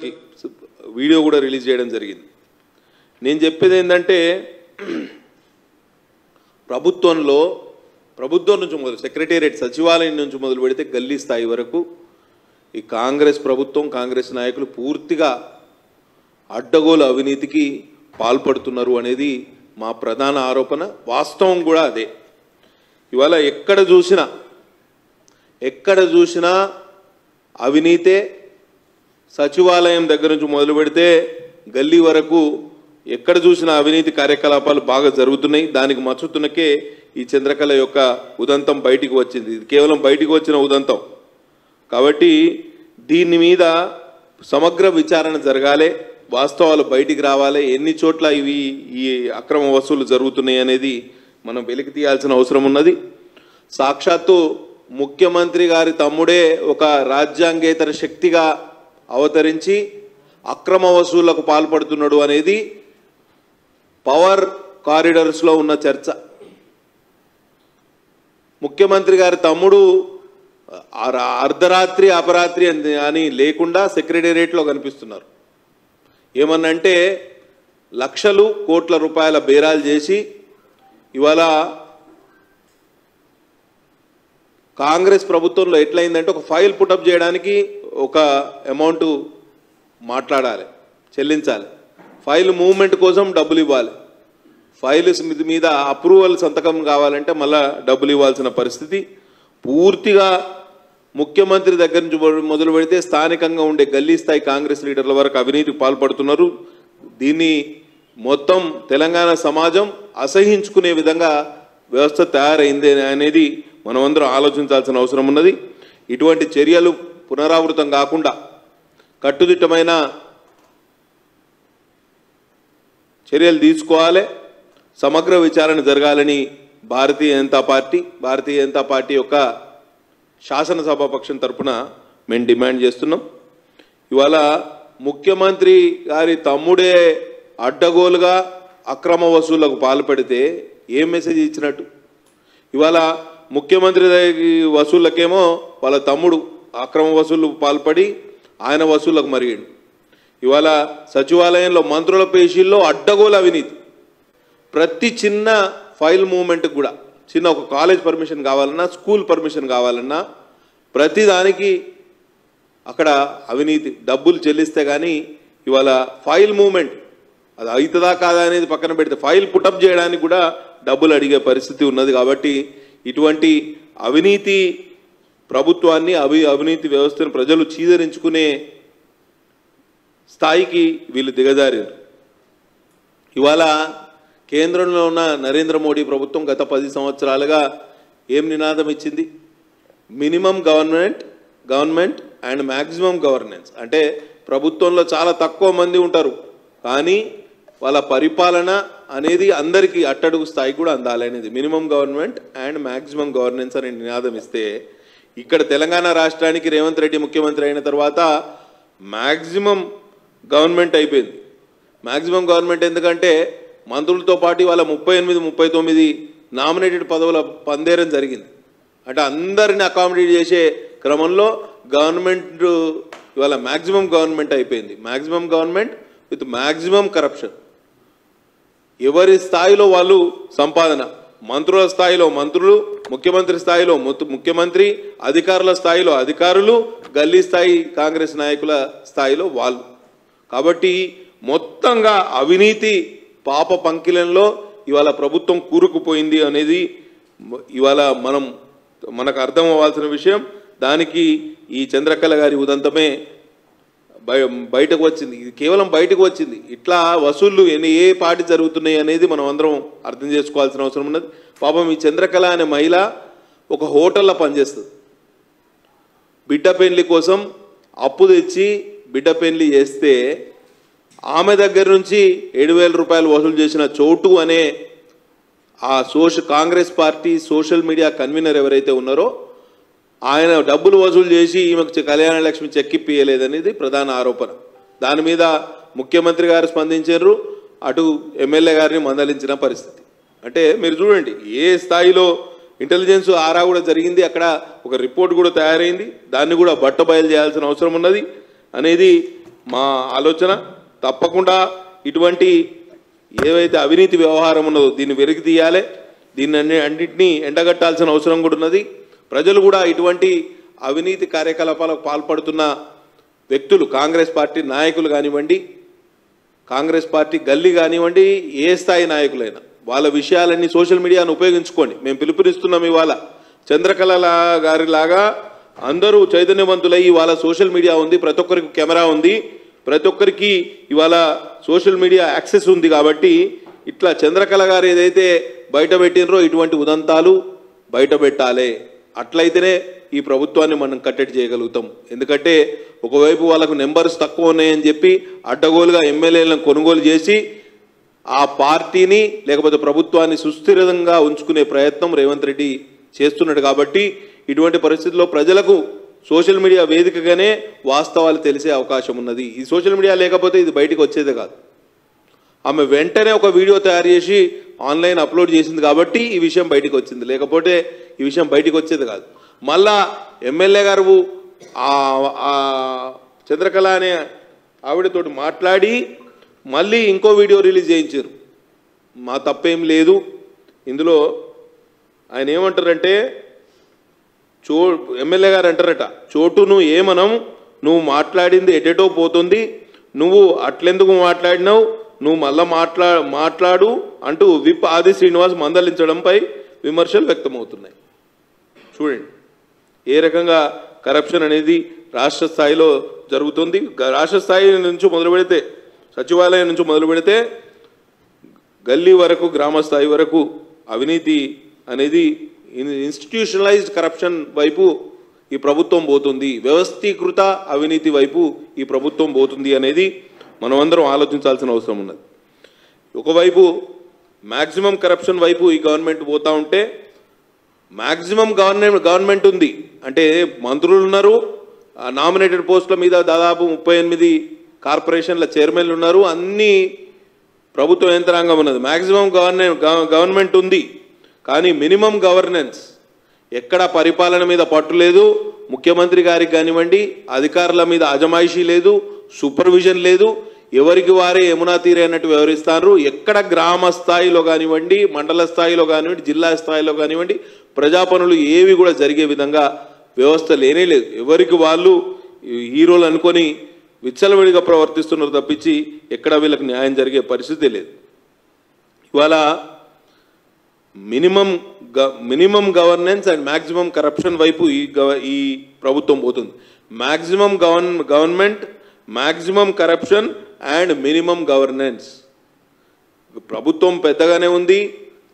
Video కూడా release చేయడం జరిగింది. నేను చెప్పేది ఏంటంటే ప్రభుత్వం నుంచి మొదలు సెక్రటేరియట్ సచివాలయం నుంచి మొదలు పెడితే గల్లీ స్థాయి వరకు ఈ కాంగ్రెస్ ప్రభుత్వం కాంగ్రెస్ నాయకులు పూర్తిగా అడ్డగోలు అవినీతికి పాల్పడుతున్నారు అనేది మా ప్రధాన ఆరోపణ. వాస్తవం కూడా అదే. ఇవాళ ఎక్కడ చూసినా అవినీతే. సచివాలయం దగ్గర నుంచి మొదలు పెడితే గల్లీ వరకు ఎక్కడ చూసినా అవినీతి కార్యకలాపాలు బాగా జరుగుతున్నాయి. దానికి మచ్చుతున్నకే ఈ చంద్రకళ యొక్క ఉదంతం బయటికి వచ్చింది. ఇది కేవలం బయటికి వచ్చిన ఉదంతం కాబట్టి దీని మీద సమగ్ర విచారణ జరగాలి, వాస్తవాలు బయటికి రావాలి. ఎన్ని చోట్ల ఈ అక్రమ వసూలు జరుగుతున్నాయి అనేది మనం వెలికి తీయాల్సిన అవసరం ఉన్నది. సాక్షాత్తు ముఖ్యమంత్రి గారి తమ్ముడే ఒక రాజ్యాంగేతర శక్తిగా అవతరించి అక్రమ వసూళ్లకు పాల్పడుతున్నాడు అనేది పవర్ కారిడార్స్లో ఉన్న చర్చ. ముఖ్యమంత్రి గారి తమ్ముడు అర్ధరాత్రి అపరాత్రి అని లేకుండా సెక్రటేరియట్లో కనిపిస్తున్నారు. ఏమన్నంటే లక్షలు కోట్ల రూపాయల బేరాలు చేసి ఇవాళ కాంగ్రెస్ ప్రభుత్వంలో ఎట్లయిందంటే ఒక ఫైల్ పుటప్ చేయడానికి ఒక అమౌంట్ మాట్లాడాలి, చెల్లించాలి. ఫైల్ మూవ్మెంట్ కోసం డబ్బులు ఇవ్వాలి. ఫైల్ మీద అప్రూవల్ సంతకం కావాలంటే మళ్ళీ డబ్బులు ఇవ్వాల్సిన పరిస్థితి. పూర్తిగా ముఖ్యమంత్రి దగ్గర నుంచి మొదలు పెడితే స్థానికంగా ఉండే గల్లీ స్థాయి కాంగ్రెస్ లీడర్ల వరకు అవినీతికి పాల్పడుతున్నారు. దీన్ని మొత్తం తెలంగాణ సమాజం అసహించుకునే విధంగా వ్యవస్థ తయారైంది అనేది మనమందరం ఆలోచించాల్సిన అవసరం ఉన్నది. ఇటువంటి చర్యలు పునరావృతం కాకుండా కట్టుదిట్టమైన చర్యలు తీసుకోవాలి, సమగ్ర విచారణ జరగాలని భారతీయ జనతా పార్టీ యొక్క శాసనసభాపక్షం తరఫున మేము డిమాండ్ చేస్తున్నాం. ఇవాళ ముఖ్యమంత్రి గారి తమ్ముడే అడ్డగోలుగా అక్రమ వసూళ్లకు పాల్పడితే ఏం మెసేజ్ ఇచ్చినట్టు? ఇవాళ ముఖ్యమంత్రి వసూళ్ళకేమో వాళ్ళ తమ్ముడు అక్రమ వసూళ్లు పాల్పడి ఆయన వసూళ్లకు మరిగాడు. ఇవాళ సచివాలయంలో మంత్రుల పేషీల్లో అడ్డగోలు అవినీతి. ప్రతి చిన్న ఫైల్ మూవ్మెంట్కి కూడా చిన్న ఒక కాలేజ్ పర్మిషన్ కావాలన్నా, స్కూల్ పర్మిషన్ కావాలన్నా ప్రతిదానికి అక్కడ అవినీతి. డబ్బులు చెల్లిస్తే కానీ ఇవాళ ఫైల్ మూవ్మెంట్ అది అవుతుందా కాదా అనేది పక్కన పెడితే ఫైల్ పుటప్ చేయడానికి కూడా డబ్బులు అడిగే పరిస్థితి ఉన్నది. కాబట్టి ఇటువంటి అవినీతి ప్రభుత్వాన్ని అవినీతి వ్యవస్థను ప్రజలు చీదరించుకునే స్థాయికి వీళ్ళు దిగజారారు. ఇవాళ కేంద్రంలో ఉన్న నరేంద్ర మోడీ ప్రభుత్వం గత 10 సంవత్సరాలుగా ఏం నినాదం ఇచ్చింది? Minimum government and maximum governance. అంటే ప్రభుత్వంలో చాలా తక్కువ మంది ఉంటారు కానీ వాళ్ళ పరిపాలన అనేది అందరికీ అట్టడుగు స్థాయికి కూడా అందాలనేది minimum government and maximum governance అనే నినాదం ఇస్తే ఇక్కడ తెలంగాణ రాష్ట్రానికి రేవంత్ రెడ్డి ముఖ్యమంత్రి అయిన తర్వాత మ్యాక్సిమం గవర్నమెంట్ అయిపోయింది. మ్యాక్సిమం గవర్నమెంట్ ఎందుకంటే మంత్రులతో పాటు వాళ్ళ 38-39 నామినేటెడ్ పదవుల పందేరం జరిగింది. అంటే అందరిని అకామిడేట్ చేసే క్రమంలో గవర్నమెంట్ ఇవాళ మ్యాక్సిమం గవర్నమెంట్ అయిపోయింది. Maximum government with maximum corruption. ఎవరి స్థాయిలో వాళ్ళు సంపాదన, మంత్రుల స్థాయిలో మంత్రులు, ముఖ్యమంత్రి స్థాయిలో ముఖ్యమంత్రి, అధికారుల స్థాయిలో అధికారులు, గల్లీ స్థాయి కాంగ్రెస్ నాయకుల స్థాయిలో వాళ్ళు. కాబట్టి మొత్తంగా అవినీతి పాప పంకిలంలో ఇవాళ ప్రభుత్వం కూరుకుపోయింది అనేది ఇవాళ మనకు అర్థం అవ్వాల్సిన విషయం. దానికి ఈ చంద్రకళ గారి ఉదంతమే బయటకు వచ్చింది. ఇది కేవలం బయటకు వచ్చింది. ఇట్లా వసూళ్లు ఏ పార్టీ జరుగుతున్నాయి అనేది మనం అందరం అర్థం చేసుకోవాల్సిన అవసరం ఉన్నది. పాపం ఈ చంద్రకళ అనే మహిళ ఒక హోటల్లో పనిచేస్తుంది. బిడ్డ పెళ్లి కోసం అప్పు తెచ్చి బిడ్డ పెళ్లి చేస్తే ఆమె దగ్గర నుంచి 7,000 రూపాయలు వసూలు చేసిన చోటు అనే ఆ Congress party social media convener ఎవరైతే ఉన్నారో ఆయన డబ్బులు వసూలు చేసి ఈమెకు కళ్యాణ లక్ష్మి చెక్ ఇప్పియలేదనేది ప్రధాన ఆరోపణ. దాని మీద ముఖ్యమంత్రి గారు స్పందించారు, అటు ఎమ్మెల్యే గారిని మందలించిన పరిస్థితి. అంటే మీరు చూడండి ఏ స్థాయిలో ఇంటెలిజెన్స్ ఆరా కూడా జరిగింది. అక్కడ ఒక రిపోర్ట్ కూడా తయారైంది. దాన్ని కూడా బట్టబయలు చేయాల్సిన అవసరం ఉన్నది అనేది మా ఆలోచన. తప్పకుండా ఇటువంటి ఏవైతే అవినీతి వ్యవహారం ఉన్నదో దీన్ని వెలికి తీయాలి, దీన్ని అన్నింటినీ ఎండగట్టాల్సిన అవసరం కూడా ఉన్నది. ప్రజలు కూడా ఇటువంటి అవినీతి కార్యకలాపాలకు పాల్పడుతున్న వ్యక్తులు, కాంగ్రెస్ పార్టీ నాయకులు కానివ్వండి, కాంగ్రెస్ పార్టీ గల్లీ కానివ్వండి, ఏ స్థాయి నాయకులైనా వాళ్ళ విషయాలన్నీ సోషల్ మీడియాను ఉపయోగించుకోండి. మేము పిలుపునిస్తున్నాం. ఇవాళ చంద్రకళ గారిలాగా అందరూ చైతన్యవంతులై ఇవాళ సోషల్ మీడియా ఉంది, ప్రతి ఒక్కరికి కెమెరా ఉంది, ప్రతి ఒక్కరికి ఇవాళ సోషల్ మీడియా యాక్సెస్ ఉంది. కాబట్టి ఇట్లా చంద్రకళ గారు ఏదైతే బయట పెట్టినరో ఇటువంటి ఉదంతాలు బయట పెట్టాలి. అట్లయితేనే ఈ ప్రభుత్వాన్ని మనం కట్టడి చేయగలుగుతాం. ఎందుకంటే ఒకవైపు వాళ్ళకు నెంబర్స్ తక్కువ ఉన్నాయని చెప్పి అడ్డగోలుగా ఎమ్మెల్యేలను కొనుగోలు చేసి ఆ పార్టీని లేకపోతే ప్రభుత్వాన్ని సుస్థిరంగా ఉంచుకునే ప్రయత్నం రేవంత్ రెడ్డి చేస్తున్నాడు. కాబట్టి ఇటువంటి పరిస్థితుల్లో ప్రజలకు సోషల్ మీడియా వేదికగానే వాస్తవాలు తెలిసే అవకాశం ఉన్నది. ఈ సోషల్ మీడియా లేకపోతే ఇది బయటికి వచ్చేదే కాదు. ఆమె వెంటనే ఒక వీడియో తయారు చేసి ఆన్లైన్ అప్లోడ్ చేసింది కాబట్టి ఈ విషయం బయటికి వచ్చింది, లేకపోతే ఈ విషయం బయటికి వచ్చేది కాదు. మళ్ళా ఎమ్మెల్యే గారు చంద్రకళ అనే ఆవిడతోటి మాట్లాడి మళ్ళీ ఇంకో వీడియో రిలీజ్ చేయించారు. మా తప్పేం లేదు ఇందులో. ఆయన ఏమంటారంటే ఎమ్మెల్యే గారు అంటారట, చోటు నువ్వు ఏమనం, నువ్వు మాట్లాడింది ఎటెటో పోతుంది, నువ్వు అట్లెందుకు మాట్లాడినావు, నువ్వు మళ్ళా మాట్లాడు అంటూ విప్ ఆది శ్రీనివాస్ మందలించడంపై విమర్శలు వ్యక్తమవుతున్నాయి. చూడండి ఏ రకంగా కరప్షన్ అనేది రాష్ట్ర స్థాయిలో జరుగుతుంది. రాష్ట్ర స్థాయి నుంచి మొదలు పెడితే, సచివాలయం నుంచి మొదలు పెడితే గల్లీ వరకు, గ్రామ స్థాయి వరకు అవినీతి అనేది ఇన్స్టిట్యూషనలైజ్డ్ కరప్షన్ వైపు ఈ ప్రభుత్వం పోతుంది, వ్యవస్థీకృత అవినీతి వైపు ఈ ప్రభుత్వం పోతుంది అనేది మనమందరం ఆలోచించాల్సిన అవసరం ఉన్నది. ఒకవైపు మ్యాక్సిమం కరప్షన్ వైపు ఈ గవర్నమెంట్ పోతా ఉంటే, మ్యాక్సిమం గవర్నమెంట్ ఉంది అంటే మంత్రులు ఉన్నారు, నామినేటెడ్ పోస్టుల మీద దాదాపు 38 కార్పొరేషన్ల చైర్మన్లు ఉన్నారు, అన్ని ప్రభుత్వ యంత్రాంగం ఉన్నది, మ్యాక్సిమం గవర్నమెంట్ ఉంది. కానీ మినిమం గవర్నెన్స్ ఎక్కడ పరిపాలన మీద పట్టు లేదు. ముఖ్యమంత్రి గారికి కానివ్వండి, అధికారుల మీద అజమాయిషీ లేదు, సూపర్విజన్ లేదు, ఎవరికి వారే యమునా తీరే అన్నట్టు వ్యవహరిస్తారు. ఎక్కడ గ్రామ స్థాయిలో కానివ్వండి, మండల స్థాయిలో కానివ్వండి, జిల్లా స్థాయిలో కానివ్వండి ప్రజా పనులు ఏవి కూడా జరిగే విధంగా వ్యవస్థ లేనే లేదు. ఎవరికి వాళ్ళు హీరోలు అనుకొని విచ్చలవిడిగా ప్రవర్తిస్తున్నారు తప్పించి ఎక్కడ వీళ్ళకి న్యాయం జరిగే పరిస్థితి లేదు. ఇవాళ minimum governance and maximum corruption వైపు ఈ ప్రభుత్వం పోతుంది. Maximum government, maximum corruption and minimum governance. ప్రభుత్వం పెద్దగానే ఉంది,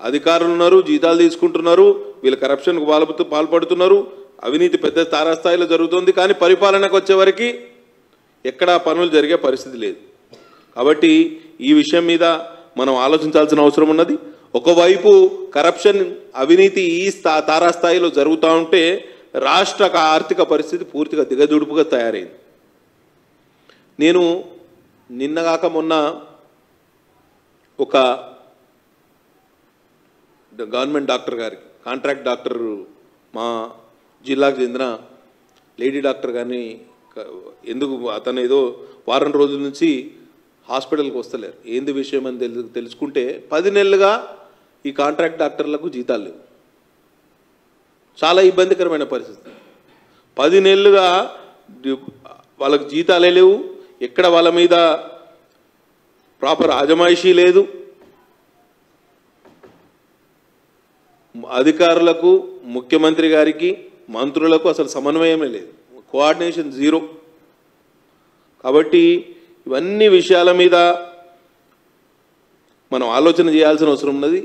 అధికారులు ఉన్నారు, జీతాలు తీసుకుంటున్నారు, వీళ్ళు కరప్షన్కు పాల్పడుతున్నారు, అవినీతి పెద్ద తారాస్థాయిలో జరుగుతుంది. కానీ పరిపాలనకు వచ్చేవరకు ఎక్కడా పనులు జరిగే పరిస్థితి లేదు. కాబట్టి ఈ విషయం మీద మనం ఆలోచించాల్సిన అవసరం ఉన్నది. ఒకవైపు కరప్షన్, అవినీతి ఈ తారాస్థాయిలో జరుగుతూ ఉంటే రాష్ట్ర ఆర్థిక పరిస్థితి పూర్తిగా దిగదుడుపుగా తయారైంది. నేను నిన్నగాక మొన్న ఒక గవర్నమెంట్ డాక్టర్ గారికి, కాంట్రాక్ట్ డాక్టర్, మా జిల్లాకు చెందిన లేడీ డాక్టర్ గారిని ఎందుకు అతను ఏదో వారం రోజుల నుంచి హాస్పిటల్కి వస్తలేరు, ఏంది విషయం అని తెలుసుకుంటే 10 నెలలుగా ఈ కాంట్రాక్ట్ డాక్టర్లకు జీతాలు లేవు. చాలా ఇబ్బందికరమైన పరిస్థితి. 10 నెలలుగా వాళ్ళకు జీతాలే లేవు, ఎక్కడ వాళ్ళ మీద ప్రాపర్ అజమాయిషీ లేదు, అధికారులకు, ముఖ్యమంత్రి గారికి, మంత్రులకు అసలు సమన్వయమే లేదు, కోఆర్డినేషన్ జీరో. కాబట్టి ఇవన్నీ విషయాల మీద మనం ఆలోచన చేయాల్సిన అవసరం ఉన్నది.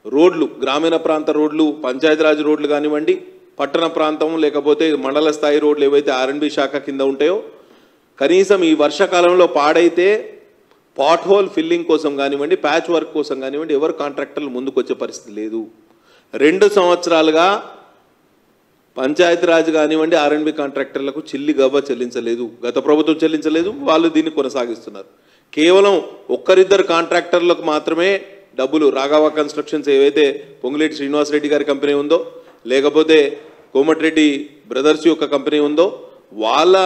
రోడ్లు, గ్రామీణ ప్రాంత రోడ్లు, పంచాయతీరాజ్ రోడ్లు కానివ్వండి, పట్టణ ప్రాంతం లేకపోతే మండల స్థాయి రోడ్లు ఏవైతే R&B శాఖ కింద ఉంటాయో, కనీసం ఈ వర్షాకాలంలో పాడైతే పాట్ హోల్ ఫిల్లింగ్ కోసం కానివ్వండి, ప్యాచ్ వర్క్ కోసం కానివ్వండి ఎవరు కాంట్రాక్టర్లు ముందుకు వచ్చే పరిస్థితి లేదు. 2 సంవత్సరాలుగా పంచాయతీరాజ్ కానివ్వండి, R&B కాంట్రాక్టర్లకు చిల్లి గవ్వ చెల్లించలేదు, గత ప్రభుత్వం చెల్లించలేదు, వాళ్ళు దీన్ని కొనసాగిస్తున్నారు. కేవలం ఒక్కరిద్దరు కాంట్రాక్టర్లకు మాత్రమే డబ్బులు, రాఘవ కన్స్ట్రక్షన్స్ ఏవైతే పొంగులేటి శ్రీనివాసరెడ్డి గారి కంపెనీ ఉందో, లేకపోతే కోమటిరెడ్డి బ్రదర్స్ యొక్క కంపెనీ ఉందో, వాళ్ళ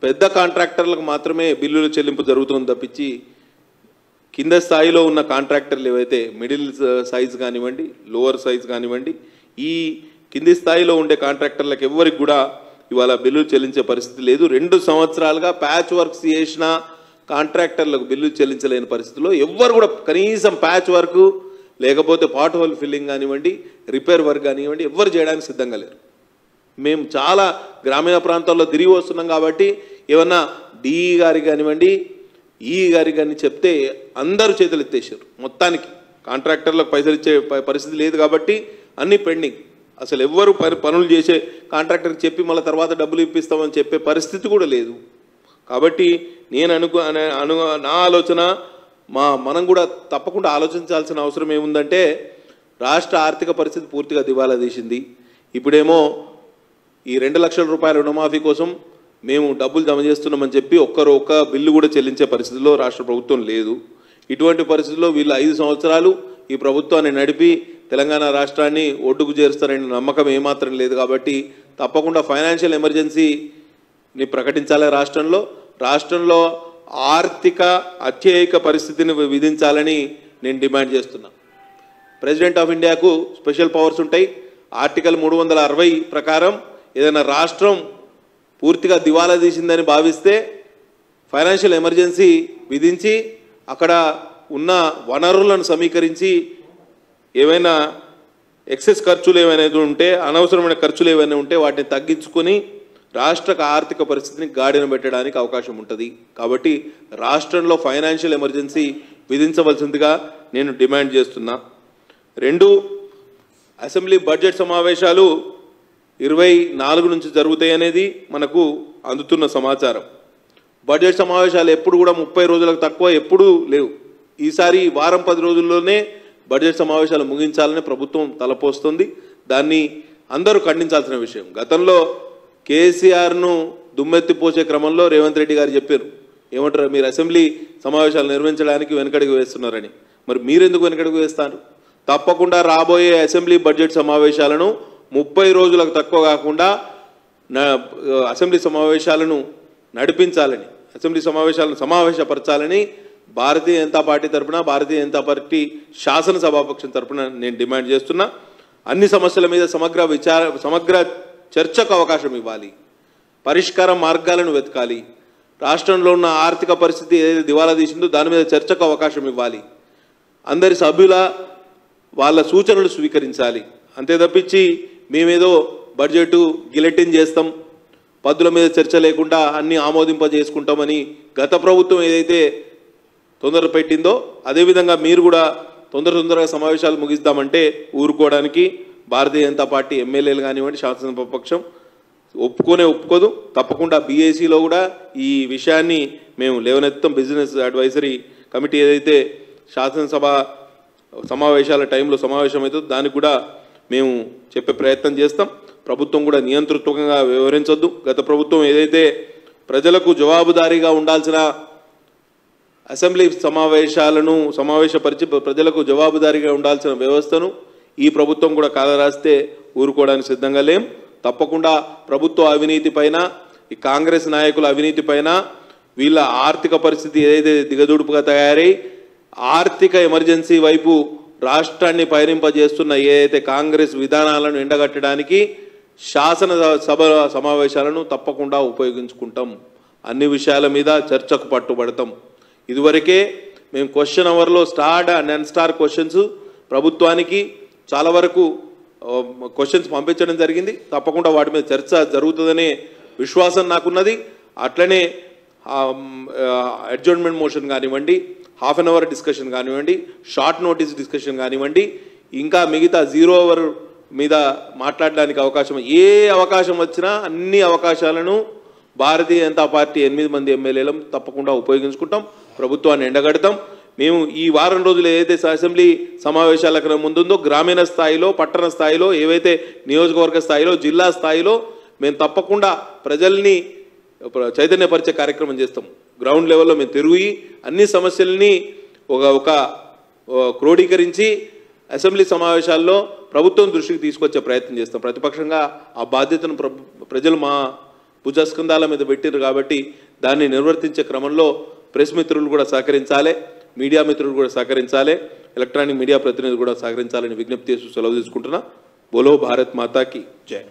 పెద్ద కాంట్రాక్టర్లకు మాత్రమే బిల్లుల చెల్లింపు జరుగుతుంది తప్పించి కింద స్థాయిలో ఉన్న కాంట్రాక్టర్లు ఏవైతే మిడిల్ సైజ్ కానివ్వండి, లోవర్ సైజ్ కానివ్వండి, ఈ కింది స్థాయిలో ఉండే కాంట్రాక్టర్లకు ఎవరికి కూడా ఇవాళ బిల్లులు చెల్లించే పరిస్థితి లేదు. 2 సంవత్సరాలుగా ప్యాచ్ వర్క్స్ చేసిన కాంట్రాక్టర్లకు బిల్లులు చెల్లించలేని పరిస్థితిలో ఎవ్వరు కూడా కనీసం ప్యాచ్ వర్క్ లేకపోతే పాట్ హోల్ ఫిల్లింగ్ కానివ్వండి, రిపేర్ వర్క్ కానివ్వండి ఎవ్వరు చేయడానికి సిద్ధంగా లేరు. మేము చాలా గ్రామీణ ప్రాంతాల్లో తిరిగి వస్తున్నాం కాబట్టి ఏమన్నా డిఈ గారికి కానివ్వండి, ఈ గారికి కానీ చెప్తే అందరూ చేతులు ఎత్తేసారు. మొత్తానికి కాంట్రాక్టర్లకు పైసలు ఇచ్చే పరిస్థితి లేదు కాబట్టి అన్నీ పెండింగ్. అసలు ఎవ్వరు పనులు చేసే కాంట్రాక్టర్కి చెప్పి మళ్ళీ తర్వాత డబ్బులు ఇప్పిస్తామని చెప్పే పరిస్థితి కూడా లేదు. కాబట్టి నేను నా ఆలోచన మనం కూడా తప్పకుండా ఆలోచించాల్సిన అవసరం ఏముందంటే, రాష్ట్ర ఆర్థిక పరిస్థితి పూర్తిగా దివాలా తీసింది. ఇప్పుడేమో ఈ 2 లక్షల రూపాయల రుణమాఫీ కోసం మేము డబ్బులు జమ చేస్తున్నామని చెప్పి ఒక్క బిల్లు కూడా చెల్లించే పరిస్థితిలో రాష్ట్ర ప్రభుత్వం లేదు. ఇటువంటి పరిస్థితుల్లో వీళ్ళు 5 సంవత్సరాలు ఈ ప్రభుత్వాన్ని నడిపి తెలంగాణ రాష్ట్రాన్ని ఒడ్డుకు చేరుస్తారనే నమ్మకం ఏమాత్రం లేదు. కాబట్టి తప్పకుండా ఫైనాన్షియల్ ఎమర్జెన్సీని ప్రకటించాలి. రాష్ట్రంలో ఆర్థిక అత్యయిక పరిస్థితిని విధించాలని నేను డిమాండ్ చేస్తున్నా. ప్రెసిడెంట్ ఆఫ్ ఇండియాకు స్పెషల్ పవర్స్ ఉంటాయి. ఆర్టికల్ 360 ప్రకారం ఏదైనా రాష్ట్రం పూర్తిగా దివాలా తీసిందని భావిస్తే ఫైనాన్షియల్ ఎమర్జెన్సీ విధించి అక్కడ ఉన్న వనరులను సమీకరించి ఏవైనా ఎక్సెస్ ఖర్చులు ఏమైనా ఉంటే, అనవసరమైన ఖర్చులు ఏమైనా ఉంటే వాటిని తగ్గించుకొని రాష్ట్ర ఆర్థిక పరిస్థితిని గాడిన పెట్టడానికి అవకాశం ఉంటుంది. కాబట్టి రాష్ట్రంలో ఫైనాన్షియల్ ఎమర్జెన్సీ విధించవలసిందిగా నేను డిమాండ్ చేస్తున్నా. 2, అసెంబ్లీ బడ్జెట్ సమావేశాలు 24 నుంచి జరుగుతాయి అనేది మనకు అందుతున్న సమాచారం. బడ్జెట్ సమావేశాలు ఎప్పుడు కూడా 30 రోజులకు తక్కువ ఎప్పుడూ లేవు. ఈసారి వారం 10 రోజుల్లోనే బడ్జెట్ సమావేశాలు ముగించాలని ప్రభుత్వం తలపోస్తుంది. దాన్ని అందరూ ఖండించాల్సిన విషయం. గతంలో కేసీఆర్ను దుమ్మెత్తిపోసే క్రమంలో రేవంత్ రెడ్డి గారు చెప్పారు, ఏమంటారు, మీరు అసెంబ్లీ సమావేశాలు నిర్వహించడానికి వెనకడుగు వేస్తున్నారని. మరి మీరెందుకు వెనకడుగు వేస్తారు? తప్పకుండా రాబోయే అసెంబ్లీ బడ్జెట్ సమావేశాలను 30 రోజులకు తక్కువ కాకుండా అసెంబ్లీ సమావేశాలను నడిపించాలని, అసెంబ్లీ సమావేశాలను సమావేశపరచాలని భారతీయ జనతా పార్టీ తరఫున, భారతీయ జనతా పార్టీ శాసనసభాపక్షం తరఫున నేను డిమాండ్ చేస్తున్నా. అన్ని సమస్యల మీద సమగ్ర చర్చకు అవకాశం ఇవ్వాలి. పరిష్కార మార్గాలను వెతకాలి. రాష్ట్రంలో ఉన్న ఆర్థిక పరిస్థితి ఏదైతే దివాలా తీసిందో దాని మీద చర్చకు అవకాశం ఇవ్వాలి. అందరి సభ్యుల వాళ్ళ సూచనలు స్వీకరించాలి. అంతే తప్పించి మేమేదో బడ్జెట్ గిలెటిన్ చేస్తాం, పద్దుల మీద చర్చ లేకుండా అన్ని ఆమోదింపజేసుకుంటామని గత ప్రభుత్వం ఏదైతే తొందర పెట్టిందో అదేవిధంగా మీరు కూడా తొందరగా సమావేశాలు ముగిస్తామంటే ఊరుకోవడానికి భారతీయ జనతా పార్టీ ఎమ్మెల్యేలు కానివ్వండి, శాసనసభాపక్షం ఒప్పుకోదు. తప్పకుండా బీఏసీలో కూడా ఈ విషయాన్ని మేము లేవనెత్తాం. బిజినెస్ అడ్వైజరీ కమిటీ ఏదైతే శాసనసభ సమావేశాల టైంలో సమావేశం అవుతుందో దానికి కూడా మేము చెప్పే ప్రయత్నం చేస్తాం. ప్రభుత్వం కూడా నియంతృత్వంగా వ్యవహరించొద్దు. గత ప్రభుత్వం ఏదైతే ప్రజలకు జవాబుదారీగా ఉండాల్సిన అసెంబ్లీ సమావేశపరిచి ప్రజలకు జవాబుదారీగా ఉండాల్సిన వ్యవస్థను ఈ ప్రభుత్వం కూడా కాలరాస్తే ఊరుకోవడానికి సిద్ధంగా లేం. తప్పకుండా ప్రభుత్వ అవినీతి పైన, ఈ కాంగ్రెస్ నాయకుల అవినీతి పైన, వీళ్ళ ఆర్థిక పరిస్థితి ఏదైతే దిగదుడుపుగా తయారై ఆర్థిక ఎమర్జెన్సీ వైపు రాష్ట్రాన్ని పయనింపజేస్తున్న ఏదైతే కాంగ్రెస్ విధానాలను ఎండగట్టడానికి శాసనసభ సమావేశాలను తప్పకుండా ఉపయోగించుకుంటాం. అన్ని విషయాల మీద చర్చకు పట్టుబడతాం. ఇదివరకే మేము క్వశ్చన్ అవర్లో star and non star questions ప్రభుత్వానికి చాలా వరకు క్వశ్చన్స్ పంపించడం జరిగింది. తప్పకుండా వాటి మీద చర్చ జరుగుతుందనే విశ్వాసం నాకున్నది. అట్లనే అడ్జర్న్మెంట్ మోషన్ కానివ్వండి, హాఫ్ అన్ అవర్ డిస్కషన్ కానివ్వండి, షార్ట్ నోటీస్ డిస్కషన్ కానివ్వండి, ఇంకా మిగతా 0 అవర్ మీద మాట్లాడడానికి ఏ అవకాశం వచ్చినా అన్ని అవకాశాలను భారతీయ జనతా పార్టీ 8 మంది ఎమ్మెల్యేలం తప్పకుండా ఉపయోగించుకుంటాం. ప్రభుత్వాన్ని ఎండగడతాం. మేము ఈ వారం రోజులు ఏదైతే అసెంబ్లీ సమావేశాలకు ముందుందో గ్రామీణ స్థాయిలో, పట్టణ స్థాయిలో, ఏవైతే నియోజకవర్గ స్థాయిలో, జిల్లా స్థాయిలో మేము తప్పకుండా ప్రజల్ని చైతన్యపరిచే కార్యక్రమం చేస్తాం. గ్రౌండ్ లెవెల్లో మేము తిరిగి అన్ని సమస్యల్ని ఒక క్రోడీకరించి అసెంబ్లీ సమావేశాల్లో ప్రభుత్వం దృష్టికి తీసుకొచ్చే ప్రయత్నం చేస్తాం. ప్రతిపక్షంగా ఆ బాధ్యతను ప్రజలు మా భుజస్కంధాల మీద పెట్టిరు కాబట్టి దాన్ని నిర్వర్తించే క్రమంలో ప్రెస్ మిత్రులు కూడా సహకరించాలి, మీడియా మిత్రులు కూడా సహకరించాలి, ఎలక్ట్రానిక్ మీడియా ప్రతినిధులు కూడా సహకరించాలని విజ్ఞప్తి చేస్తూ సెలవు తీసుకుంటున్నా. బోలో భారత్ మాతాకి జై.